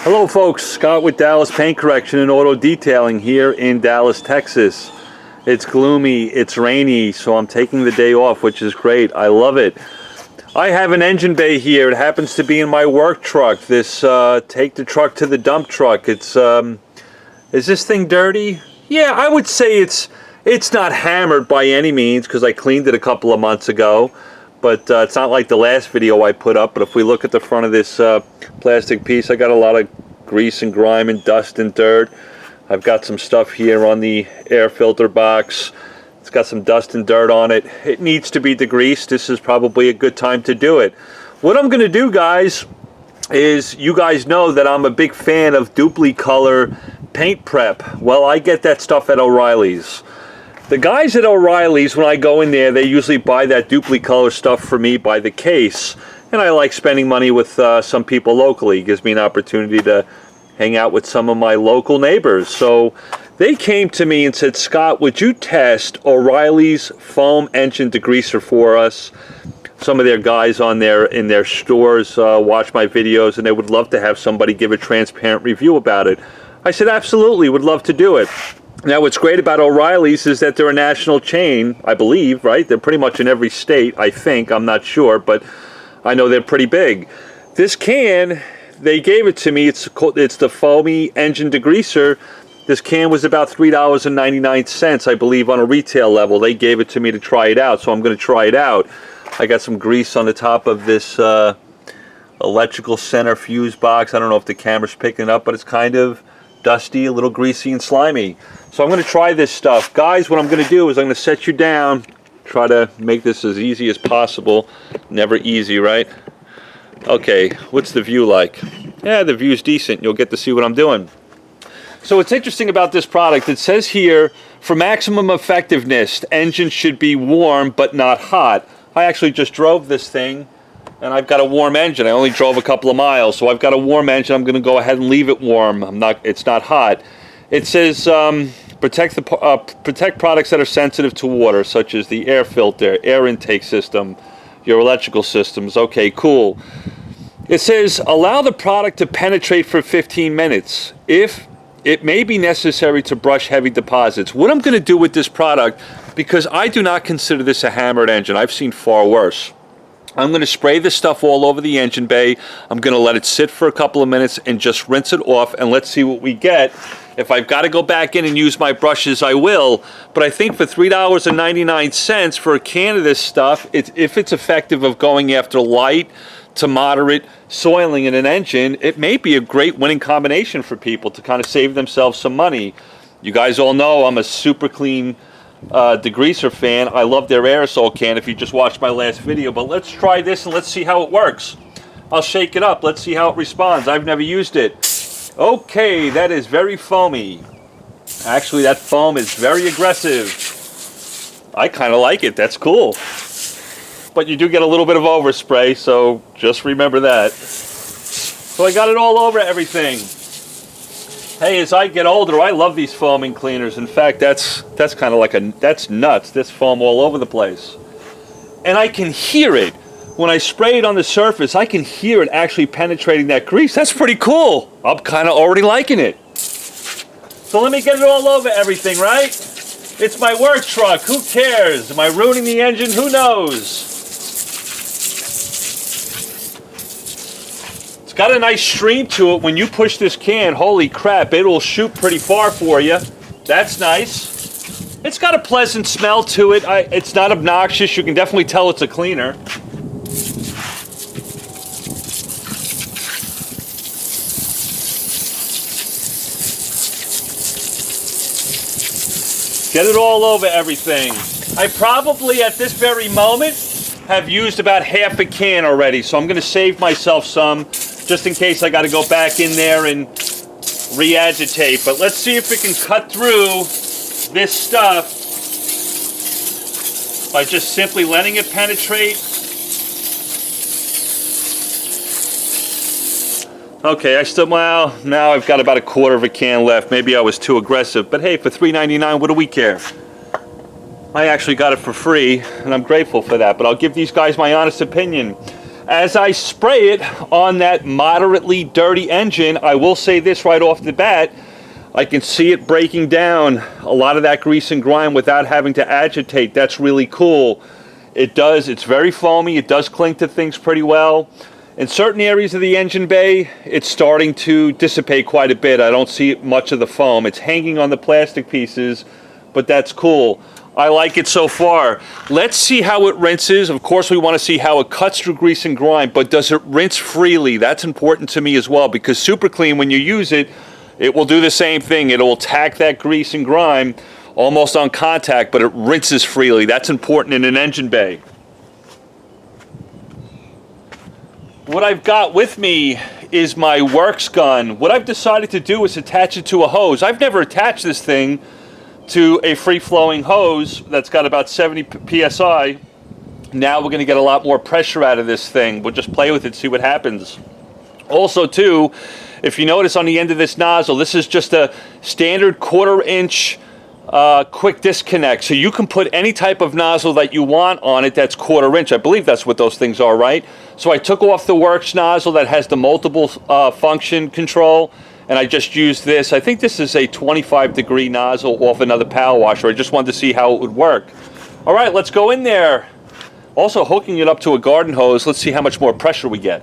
Hello folks, Scott with Dallas Paint Correction and Auto Detailing here in Dallas, Texas. It's gloomy, it's rainy, so I'm taking the day off, which is great. I love it. I have an engine bay here. It happens to be in my work truck. This take the truck to the dump truck. It's is this thing dirty? Yeah, I would say it's not hammered by any means because I cleaned it a couple of months ago. But it's not like the last video I put up. But if we look at the front of this plastic piece, I got a lot of grease and grime and dust and dirt. I've got some stuff here on the air filter box. It's got some dust and dirt on it. It needs to be degreased. This is probably a good time to do it. What I'm going to do, guys, is you guys know that I'm a big fan of Duplicolor paint prep. Well, I get that stuff at O'Reilly's. The guys at O'Reilly's, when I go in there, they usually buy that Duplicolor stuff for me by the case. And I like spending money with some people locally. It gives me an opportunity to hang out with some of my local neighbors. So they came to me and said, Scott, would you test O'Reilly's foam engine degreaser for us? Some of their guys in their stores watch my videos, and they would love to have somebody give a transparent review about it. I said, absolutely, would love to do it. Now, what's great about O'Reilly's is that they're a national chain, I believe, right? They're pretty much in every state, I think. I'm not sure, but I know they're pretty big. This can, they gave it to me. It's the Foamy engine degreaser. This can was about $3.99, I believe, on a retail level. They gave it to me to try it out, so I'm going to try it out. I got some grease on the top of this electrical center fuse box. I don't know if the camera's picking it up, but it's kind of dusty, a little greasy and slimy. So I'm going to try this stuff. Guys, what I'm going to do is I'm going to set you down, try to make this as easy as possible. Never easy, right? Okay, what's the view like? Yeah, the view's decent. You'll get to see what I'm doing. So what's interesting about this product, it says here, for maximum effectiveness, the engine should be warm but not hot. I actually just drove this thing, and I've got a warm engine. I only drove a couple of miles, so I've got a warm engine. I'm going to go ahead and leave it warm. It's not hot. It says protect products that are sensitive to water, such as the air filter, air intake system, your electrical systems. Okay, cool. It says allow the product to penetrate for 15 minutes. If it may be necessary to brush heavy deposits. What I'm going to do with this product, because I do not consider this a hammered engine. I've seen far worse. I'm going to spray this stuff all over the engine bay. I'm going to let it sit for a couple of minutes and just rinse it off, and let's see what we get. If I've got to go back in and use my brushes, I will. But I think for $3.99 for a can of this stuff, if it's effective of going after light to moderate soiling in an engine, it may be a great winning combination for people to kind of save themselves some money. You guys all know I'm a super clean Degreaser fan. I love their aerosol can if you just watched my last video, but let's try this and let's see how it works. I'll shake it up. Let's see how it responds. I've never used it. Okay, that is very foamy. Actually, that foam is very aggressive. I kind of like it. That's cool. But you do get a little bit of overspray, so just remember that. So I got it all over everything. Hey, as I get older, I love these foaming cleaners. In fact, that's kind of like that's nuts. This foam all over the place. And I can hear it. When I spray it on the surface, I can hear it actually penetrating that grease. That's pretty cool. I'm kind of already liking it. So let me get it all over everything, right? It's my work truck. Who cares? Am I ruining the engine? Who knows? Got a nice stream to it. When you push this can, holy crap, it will shoot pretty far for you. That's nice. It's got a pleasant smell to it. It's not obnoxious. You can definitely tell it's a cleaner. Get it all over everything. I probably, at this very moment, have used about half a can already, so I'm going to save myself some just in case I got to go back in there and re-agitate. But let's see if it can cut through this stuff by just simply letting it penetrate. Okay, well, now I've got about a quarter of a can left. Maybe I was too aggressive, but hey, for $3.99, what do we care? I actually got it for free, and I'm grateful for that, but I'll give these guys my honest opinion. As I spray it on that moderately dirty engine, I will say this right off the bat, I can see it breaking down a lot of that grease and grime without having to agitate. That's really cool. It's very foamy, it does cling to things pretty well. In certain areas of the engine bay, it's starting to dissipate quite a bit. I don't see much of the foam. It's hanging on the plastic pieces, but that's cool. I like it so far. Let's see how it rinses. Of course, we want to see how it cuts through grease and grime, but does it rinse freely? That's important to me as well, because Super Clean, when you use it, it will do the same thing. It will attack that grease and grime almost on contact, but it rinses freely. That's important in an engine bay. What I've got with me is my WORX gun. What I've decided to do is attach it to a hose. I've never attached this thing to a free-flowing hose that's got about 70 psi. Now we're going to get a lot more pressure out of this thing. We'll just play with it, see what happens. Also, too, if you notice on the end of this nozzle, this is just a standard 1/4 inch quick disconnect. So you can put any type of nozzle that you want on it that's 1/4 inch. I believe that's what those things are, right? So I took off the WORX nozzle that has the multiple function control, and I just used this. I think this is a 25-degree nozzle off another power washer. I just wanted to see how it would work. All right, let's go in there. Also hooking it up to a garden hose. Let's see how much more pressure we get.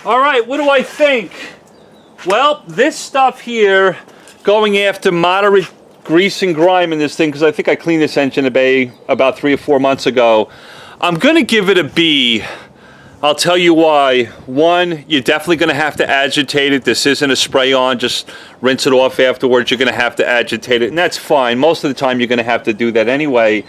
All right, what do I think? Well, this stuff here, going after moderate grease and grime in this thing, because I think I cleaned this engine bay about 3 or 4 months ago, I'm going to give it a B. I'll tell you why. One, you're definitely going to have to agitate it. This isn't a spray-on, just rinse it off afterwards. You're going to have to agitate it, and that's fine. Most of the time, you're going to have to do that anyway.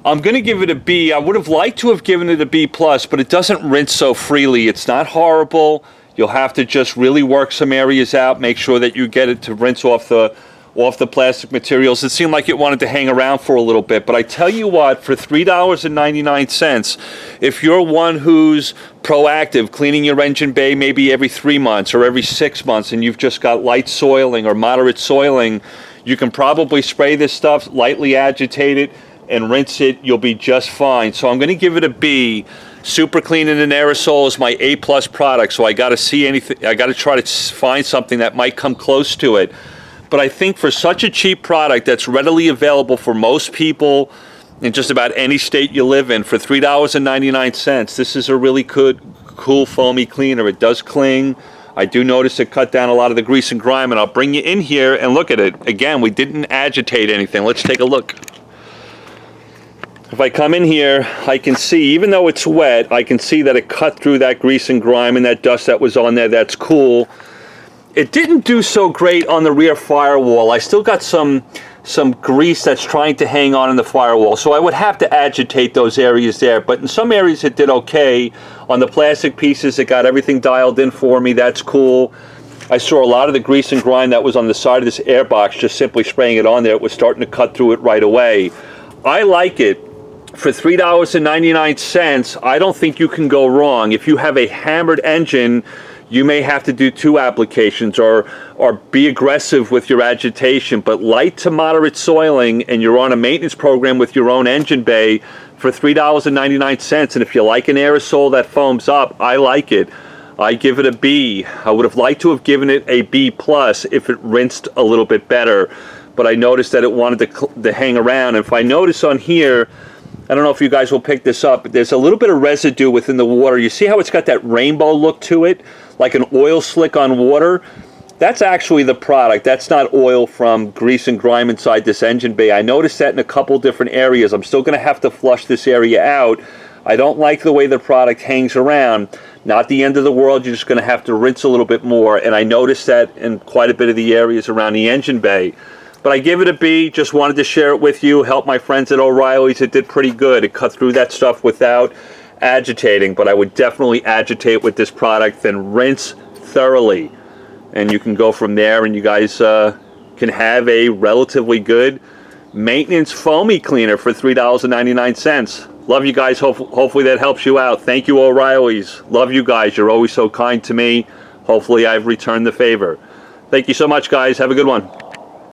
I'm going to give it a B. I would have liked to have given it a B+, but it doesn't rinse so freely. It's not horrible. You'll have to just really work some areas out, make sure that you get it to rinse off the plastic materials. It seemed like it wanted to hang around for a little bit, but I tell you what, for $3.99, if you're one who's proactive, cleaning your engine bay maybe every 3 months or every 6 months, and you've just got light soiling or moderate soiling, you can probably spray this stuff, lightly agitate it, and rinse it. You'll be just fine. So I'm going to give it a B. Super Clean in an aerosol is my A+ product, so I got to see anything. I got to try to find something that might come close to it. But I think for such a cheap product that's readily available for most people in just about any state you live in, for $3.99, this is a really good, cool foamy cleaner. It does cling. I do notice it cut down a lot of the grease and grime, and I'll bring you in here and look at it. Again, we didn't agitate anything. Let's take a look. If I come in here, I can see, even though it's wet, I can see that it cut through that grease and grime and that dust that was on there. That's cool. It didn't do so great on the rear firewall. I still got some grease that's trying to hang on in the firewall, so I would have to agitate those areas there. But in some areas it did okay. On the plastic pieces, it got everything dialed in for me. That's cool. I saw a lot of the grease and grime that was on the side of this air box, just simply spraying it on there. It was starting to cut through it right away. I like it. For $3.99, I don't think you can go wrong. If you have a hammered engine, you may have to do 2 applications or be aggressive with your agitation, but light to moderate soiling, and you're on a maintenance program with your own engine bay for $3.99. And if you like an aerosol that foams up, I like it. I give it a B. I would have liked to have given it a B+ if it rinsed a little bit better, but I noticed that it wanted to hang around. And if I notice on here, I don't know if you guys will pick this up, but there's a little bit of residue within the water. You see how it's got that rainbow look to it, like an oil slick on water? That's actually the product. That's not oil from grease and grime inside this engine bay. I noticed that in a couple different areas. I'm still going to have to flush this area out. I don't like the way the product hangs around. Not the end of the world. You're just going to have to rinse a little bit more, and I noticed that in quite a bit of the areas around the engine bay. But I give it a B. Just wanted to share it with you, help my friends at O'Reilly's. It did pretty good. It cut through that stuff without agitating, but I would definitely agitate with this product, then rinse thoroughly. And you can go from there, and you guys can have a relatively good maintenance foamy cleaner for $3.99. Love you guys. Hopefully that helps you out. Thank you, O'Reilly's. Love you guys. You're always so kind to me. Hopefully I've returned the favor. Thank you so much, guys. Have a good one.